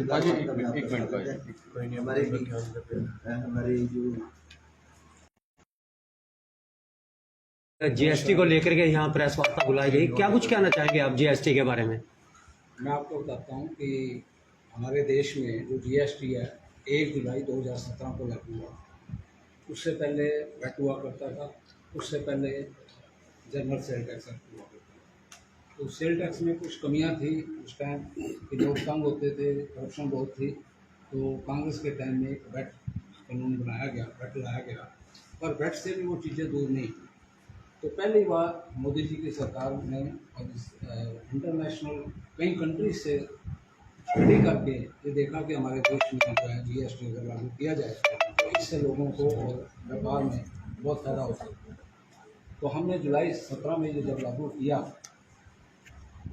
एक मिनट का हमारे जो जीएसटी को लेकर के यहाँ प्रेस वार्ता बुलाई गई, क्या कुछ कहना चाहेंगे आप जीएसटी के बारे में? मैं आपको बताता हूँ कि हमारे देश में जो जीएसटी है 1 जुलाई 2017 को लागू हुआ। उससे पहले वैट हुआ करता था, उससे पहले जनरल सेल टैक्स हुआ करता था। तो सेल टैक्स में कुछ कमियां थी उस टाइम कि लोग तंग होते थे, करप्शन बहुत थी। तो कांग्रेस के टाइम में एक वैट कानून बनाया गया, वैट लाया गया, पर वैट से भी वो चीज़ें दूर नहीं थी। तो पहली बार मोदी जी की सरकार ने और इंटरनेशनल कई कंट्रीज से स्टडी करके ये देखा कि हमारे देश में जो है जीएसटी अगर लागू किया जाए तो इससे लोगों को और व्यापार में बहुत फ़ायदा हो सकता है। तो हमने जुलाई 17 में ये जब लागू किया,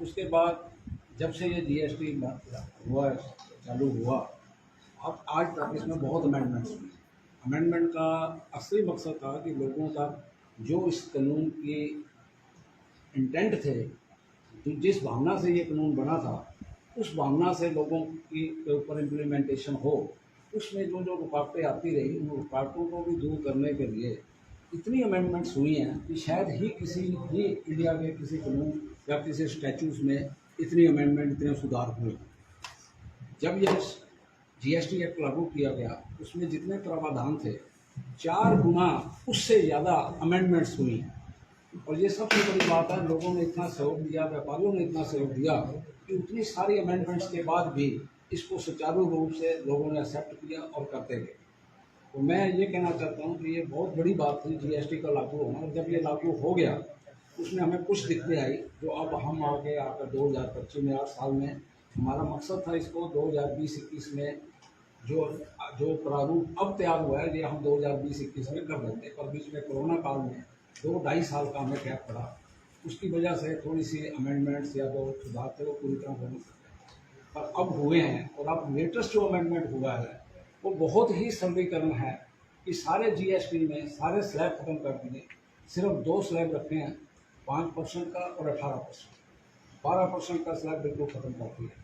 उसके बाद जब से ये जीएसटी हुआ चालू हुआ, अब आज तक इसमें बहुत अमेंडमेंट्स हुए। अमेंडमेंट का असली मकसद था कि लोगों का जो इस कानून की इंटेंट थे, जिस भावना से ये कानून बना था, उस भावना से लोगों की के ऊपर इम्प्लीमेंटेशन हो। उसमें जो जो रुकावटें आती रही, उन रुकावटों को भी दूर करने के लिए इतनी अमेंडमेंट्स हुई हैं कि शायद ही किसी भी इंडिया के किसी कानून या किसी स्टैचूज़ में इतनी अमेंडमेंट, इतने सुधार हुए। जब यह जीएसटी एक्ट लागू किया गया, उसमें जितने प्रावधान थे 4 गुना उससे ज़्यादा अमेंडमेंट्स हुई हैं। और ये सबसे बड़ी बात है, लोगों ने इतना सहयोग दिया, व्यापारियों ने इतना सहयोग दिया कि उतनी सारी अमेंडमेंट्स के बाद भी इसको सुचारू रूप से लोगों ने एक्सेप्ट किया और करते गए। तो मैं ये कहना चाहता हूँ कि ये बहुत बड़ी बात थी जीएसटी का लागू होना। और जब ये लागू हो गया, उसमें हमें कुछ दिक्कतें आई जो अब हम आगे आकर 2025 में 8 साल में हमारा मकसद था इसको 2020-21 में जो प्रारूप अब तैयार हुआ है, ये हम 2020-21 में कर देते। पर बीच में कोरोना काल में 2-2.5 साल का हमें गैप पड़ा, उसकी वजह से थोड़ी सी अमेंडमेंट्स या जो सुधार थे वो पूरी तरह हो नहीं सके, पर अब हुए हैं। और अब लेटेस्ट जो अमेंडमेंट हुआ है वो बहुत ही सरलीकरण है कि सारे जीएसटी में सारे स्लैब खत्म कर दिए, सिर्फ 2 स्लैब रखे हैं, 5% का और 18%। 12% का स्लैब बिल्कुल ख़त्म कर दिया।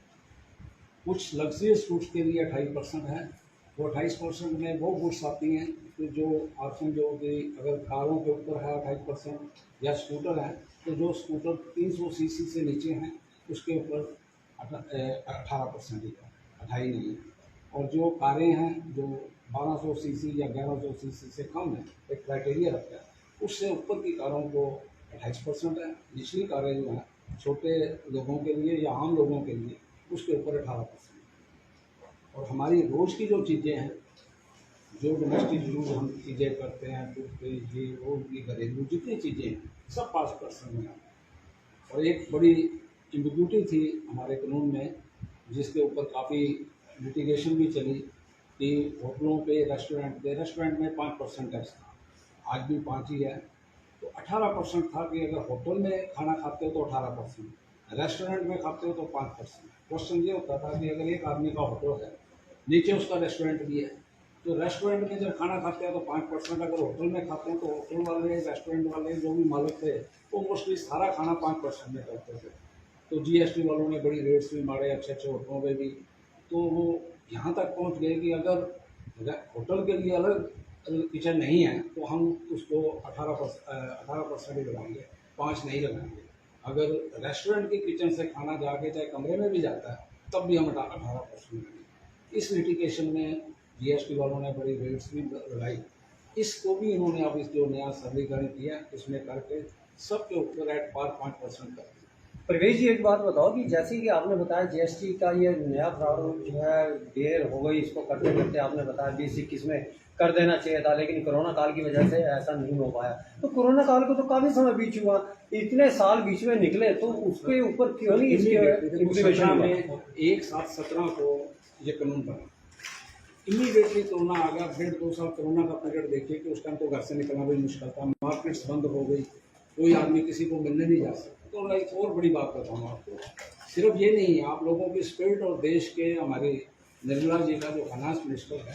कुछ लग्जरियस गुड्स के लिए 28% है। वो 28% में वो गुड्स आती हैं तो जो आप समझो कि अगर कारों के ऊपर है 28% या स्कूटर है, तो जो स्कूटर 300 सीसी से नीचे हैं उसके ऊपर 18% ही है, 28 नहीं है। और जो कारें हैं जो 1200 सीसी या 1100 सीसी से कम है, एक क्राइटेरिया रखा है, उससे ऊपर की कारों को 28% है। निचली कारें जो हैं छोटे लोगों के लिए या आम लोगों के लिए, उसके ऊपर 18%। और हमारी रोज़ की जो चीज़ें हैं, जो डोमेस्टिक यूज हम चीज़ें करते हैं, टूथपेस्ट, ये वो की घरेलू जितनी चीज़ें हैं सब 5% में हैं। और एक बड़ी एम्बिग्यूटी थी हमारे कानून में, जिसके ऊपर काफ़ी लिटिगेशन भी चली कि होटलों पे, रेस्टोरेंट में 5% टैक्स था, आज भी 5 ही है। तो 18% था कि अगर होटल में खाना खाते हो तो 18%, रेस्टोरेंट में खाते हो तो 5%। क्वेश्चन ये होता था कि अगर एक आदमी का होटल है, नीचे उसका रेस्टोरेंट भी है, तो रेस्टोरेंट में जब खाना खाते हैं तो 5%, अगर होटल में खाते हैं तो होटल वाले, रेस्टोरेंट वाले जो भी मालिक थे वो मोस्टली सारा खाना 5% में करते थे। तो जीएसटी वालों ने बड़ी रेट्स भी मारे अच्छे अच्छे होटलों में भी। तो वो यहाँ तक पहुँच गए कि अगर होटल के लिए अलग किचन नहीं है तो हम उसको 18% ही लगाएंगे, 5 नहीं लगाएंगे। अगर रेस्टोरेंट की किचन से खाना जाके चाहे कमरे में भी जाता है तब भी हम 18% लगाएंगे। इस लिटिगेशन में जीएसटी वालों ने बड़ी रेट्स भी लगाई। इसको भी इन्होंने अब इस जो नया सरलीकरण किया इसमें करके सबके ऊपर एट पार 5% कर दिया। प्रवेश जी, एक बात बताओ कि जैसे कि आपने बताया जीएसटी का ये नया प्रारूप जो है देर हो गई, इसको करते करते आपने बताया 20-21 में कर देना चाहिए था, लेकिन कोरोना काल की वजह से ऐसा नहीं हो पाया। तो कोरोना काल को तो काफ़ी समय बीत चुका, इतने साल बीच में निकले, तो उसके ऊपर क्यों नहीं इसके इम्प्लीमेंटेशन में 1/7/17 को ये कानून बना। इमीडिएटली कोरोना आ गया, 1.5-2 साल कोरोना का पीरियड देखिए कि उस टाइम तो घर से निकलना भी मुश्किल था, मार्केट्स बंद हो गई, कोई आदमी किसी को मिलने नहीं जा सकता। तो मैं एक और बड़ी बात बताऊँ आपको, सिर्फ ये नहीं है, आप लोगों की स्पिरिट और देश के हमारे निर्मला जी का जो फाइनेंस मिनिस्टर है,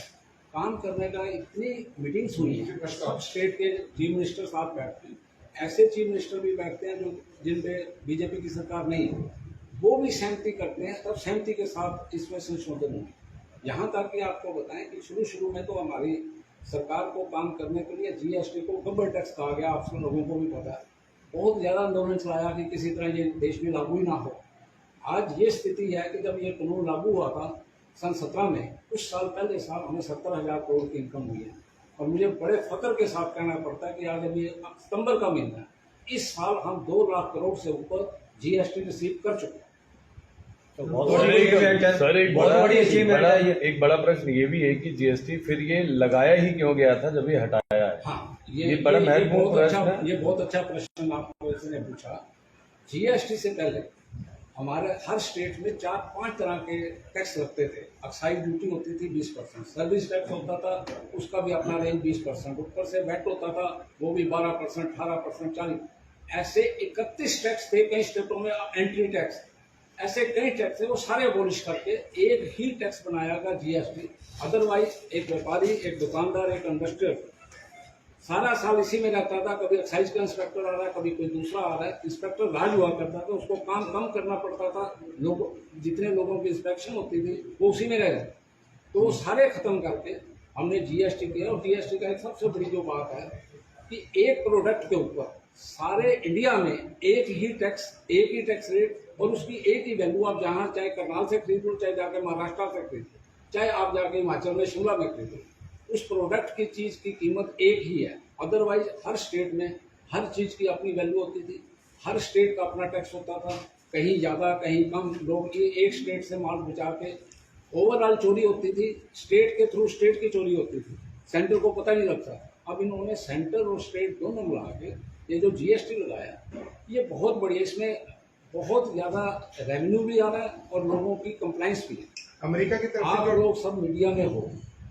काम करने का इतनी मीटिंग्स हुई हैं, सब स्टेट के चीफ मिनिस्टर साथ बैठते हैं। ऐसे चीफ मिनिस्टर भी बैठते हैं जो जिन पे बीजेपी की सरकार नहीं है, वो भी सहमति करते हैं, तब सहमति के साथ इसमें संशोधन होंगे। यहाँ तक कि आपको बताएं कि शुरू में तो हमारी सरकार को काम करने के लिए जीएसटी को गब्बर टैक्स कहा गया, आप सब लोगों को भी पता है। बहुत ज़्यादा आंदोलन चलाया कि किसी तरह ये देश में लागू ही ना हो। आज ये स्थिति है कि जब ये कानून लागू हुआ था सन 17 में, उस साल पहले साल हमें 70,000 करोड़ की इनकम हुई है। और मुझे बड़े फख्र के साथ कहना पड़ता है कि आज अभी सितंबर का महीना है, इस साल हम 2 लाख करोड़ से ऊपर जीएसटी रिसीव कर चुके हैं। तो बहुत बड़ी achievement है। सर एक बहुत बड़ी बड़ा achievement है ये। एक बड़ा प्रश्न ये भी है कि जीएसटी फिर ये लगाया ही क्यों गया था जब ये हटाया है? हाँ, ये बड़ा महत्वपूर्ण प्रश्न है। ये बहुत अच्छा प्रश्न आपको इसने पूछा। जीएसटी से पहले हमारे हर स्टेट में 4-5 तरह के टैक्स लगते थे। एक्साइज ड्यूटी होती थी 20%, सर्विस टैक्स होता था उसका भी अपना रेंज 20%, ऊपर से वैट होता था वो भी 12%, 18%, 40%, ऐसे 31 टैक्स थे कई स्टेटों में। एंट्री टैक्स, ऐसे कई टैक्स थे, वो सारे अबॉलिश करके एक ही टैक्स बनाया गया जीएसटी। अदरवाइज एक व्यापारी, एक दुकानदार, एक इंडस्ट्रियल सारा साल इसी में रहता था। कभी एक्साइज का इंस्पेक्टर आ रहा है, कभी कोई दूसरा आ रहा है। इंस्पेक्टर राज हुआ करता था, उसको काम कम करना पड़ता था, लोग जितने लोगों की इंस्पेक्शन होती थी वो उसी में रह जाते। तो वो सारे खत्म करके हमने जीएसटी किया। और जीएसटी का एक सबसे बड़ी जो बात है कि एक प्रोडक्ट के ऊपर सारे इंडिया में एक ही टैक्स रेट और उसकी एक ही वैल्यू। आप जहाँ चाहे करनाल से खरीद लो, चाहे जाके महाराष्ट्र से खरीद लो, चाहे आप जाके हिमाचल में शिमला में खरीद लो, उस प्रोडक्ट की चीज़ की कीमत एक ही है। अदरवाइज हर स्टेट में हर चीज़ की अपनी वैल्यू होती थी, हर स्टेट का अपना टैक्स होता था, कहीं ज़्यादा कहीं कम। लोग एक स्टेट से माल बचा के ओवरऑल चोरी होती थी, स्टेट के थ्रू स्टेट की चोरी होती थी, सेंटर को पता नहीं लगता। अब इन्होंने सेंटर और स्टेट दोनों मिला के ये जो जीएसटी लगाया, ये बहुत बढ़िया, इसमें बहुत ज़्यादा रेवेन्यू भी आ रहा है और लोगों की कंप्लाइंस भी है। अमेरिका की तरफ आप से जो लोग सब मीडिया में हो,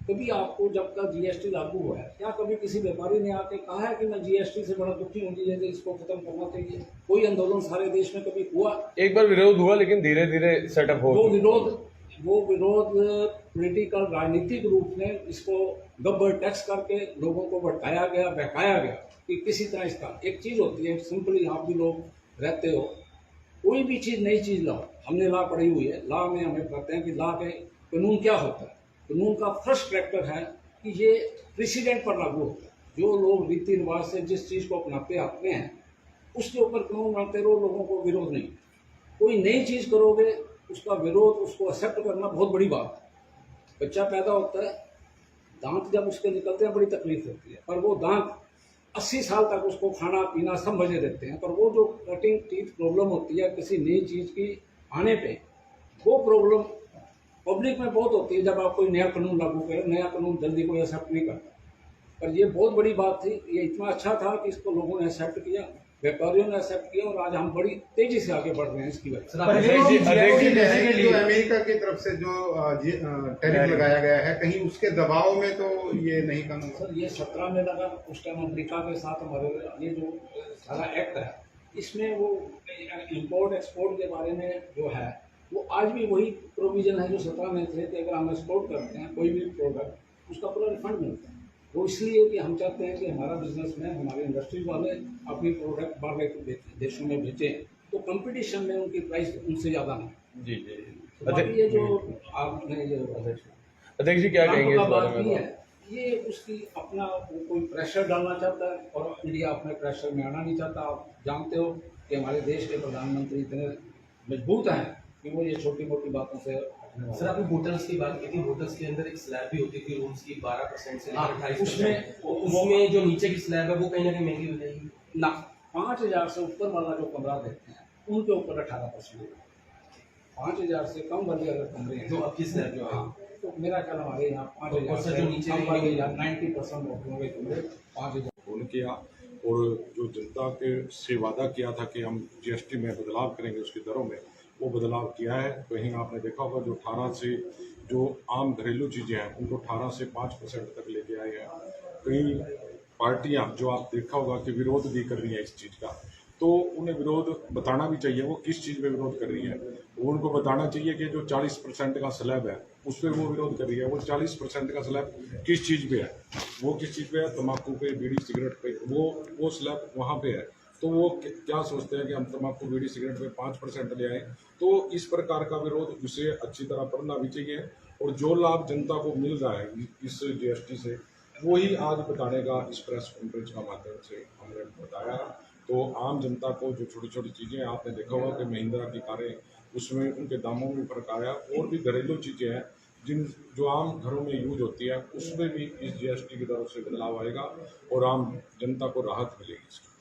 कभी आपको जब तक जीएसटी लागू हुआ है, क्या कभी किसी व्यापारी ने आके कहा है कि मैं जीएसटी से बड़ा दुखी हूँ, जीएसटी इसको खत्म करना चाहिए? कोई आंदोलन सारे देश में कभी हुआ? एक बार विरोध हुआ लेकिन धीरे धीरे सेटअप हो। वो विरोध पॉलिटिकल राजनीतिक रूप में इसको गब्बर टैक्स करके लोगों को भटकाया गया, बहकाया गया कि किसी तरह इसका। एक चीज़ होती है सिंपली, आप भी लोग रहते हो, कोई भी चीज़ नई चीज़ लाओ, हमने लॉ पढ़ी हुई है, लॉ में हमें पढ़ते हैं कि लॉ के कानून क्या होता है। कानून का फर्स्ट फैक्टर है कि ये प्रेसिडेंट पर लागू होता है। जो लोग रीति रिवाज से जिस चीज़ को अपनाते आते हैं उसके ऊपर कानून बनाते रहो, लोगों को विरोध नहीं। कोई नई चीज़ करोगे उसका विरोध, उसको एक्सेप्ट करना बहुत बड़ी बात है। बच्चा पैदा होता है, दांत जब उसके निकलते हैं बड़ी तकलीफ होती है, पर वो दांत 80 साल तक उसको खाना पीना सब मजे देते हैं। पर वो जो कटिंग टीथ प्रॉब्लम होती है किसी नई चीज़ की आने पे, वो प्रॉब्लम पब्लिक में बहुत होती है। जब आप कोई नया कानून लागू करें, नया कानून जल्दी कोई एक्सेप्ट नहीं करता। पर ये बहुत बड़ी बात थी, ये इतना अच्छा था कि इसको लोगों ने एक्सेप्ट किया, व्यापारियों ने एक्सेप्ट किया, और आज हम बड़ी तेजी से आगे बढ़ रहे हैं इसकी वजह से। जो अमेरिका की तरफ से जो टैरिफ लगाया गया है, कहीं उसके दबाव में तो ये नहीं कानून? सर ये 17 में लगा, उस टाइम अमेरिका के साथ हमारे ये जो सारा एक्ट है, इसमें वो इंपोर्ट एक्सपोर्ट के बारे में जो है वो आज भी वही प्रोविजन है जो 17 में थे कि अगर हम एक्सपोर्ट करते हैं कोई भी प्रोडक्ट, उसका पूरा रिफंड मिलता है। वो इसलिए कि हम चाहते हैं कि हमारा बिजनेसमैन, हमारे इंडस्ट्रीज वाले अपनी प्रोडक्ट बाहर देशों में बेचें, तो कंपटीशन में उनकी प्राइस उनसे ज़्यादा नहीं। जी जी। तो बाकी ये जो आपने ये अध्यक्ष जी क्या कहेंगे इस बारे में? ये उसकी अपना कोई प्रेशर डालना चाहता है और इंडिया अपने प्रेशर में आना नहीं चाहता। आप जानते हो कि हमारे देश के प्रधानमंत्री इतने मजबूत हैं कि वो ये छोटी मोटी बातों से। सर आपने होटल्स की बात की थी, होटल्स के अंदर एक स्लैब भी होती थी रूम्स की 12% से लेकर 28%। उसमें जो नीचे की स्लैब है वो कहीं ना कहीं महंगी हो जाएगी ना। 5,000 से ऊपर वाला जो कमरा देते हैं उनके ऊपर 18%। 5,000 से कम वाले अगर कमरे हैं तो आपकी स्लैब जो है, तो मेरा ख्याल हमारे यहाँ 5,000 से जो नीचे कम वाले 90% होटलों के कमरे 5,000 फोन किया और जो जनता के से वादा किया था कि हम जीएसटी में बदलाव करेंगे उसकी दरों में, वो बदलाव किया है। कहीं आपने देखा होगा जो 18 से जो आम घरेलू चीज़ें हैं उनको 18 से 5% तक लेके आए हैं। कई पार्टियां जो आप देखा होगा कि विरोध भी कर रही हैं इस चीज़ का, तो उन्हें विरोध बताना भी चाहिए वो किस चीज़ में विरोध कर रही है। उनको बताना चाहिए कि जो 40% का स्लैब है उस पर वो विरोध कर रही है। वो 40% का स्लैब किस चीज़ पे है, वो किस चीज़ पे है? तम्बाकू पे, बीड़ी सिगरेट पे, वो स्लैब वहाँ पे है। तो वो क्या सोचते हैं कि हम तम्बाकू बीड़ी सिगरेट में 5% ले आए। तो इस प्रकार का विरोध उसे अच्छी तरह पढ़ना भी चाहिए, और जो लाभ जनता को मिल रहा है इस जीएसटी से, वही आज बताने का इस प्रेस कॉन्फ्रेंस का माध्यम से हमने बताया। तो आम जनता को जो छोटी छोटी चीज़ें आपने देखा होगा कि महिंद्रा की कारें, उसमें उनके दामों में फर्क आया, और भी घरेलू चीज़ें हैं जो आम घरों में यूज होती है, उसमें भी इस जीएसटी की तरफ से बदलाव आएगा और आम जनता को राहत मिलेगी इसकी।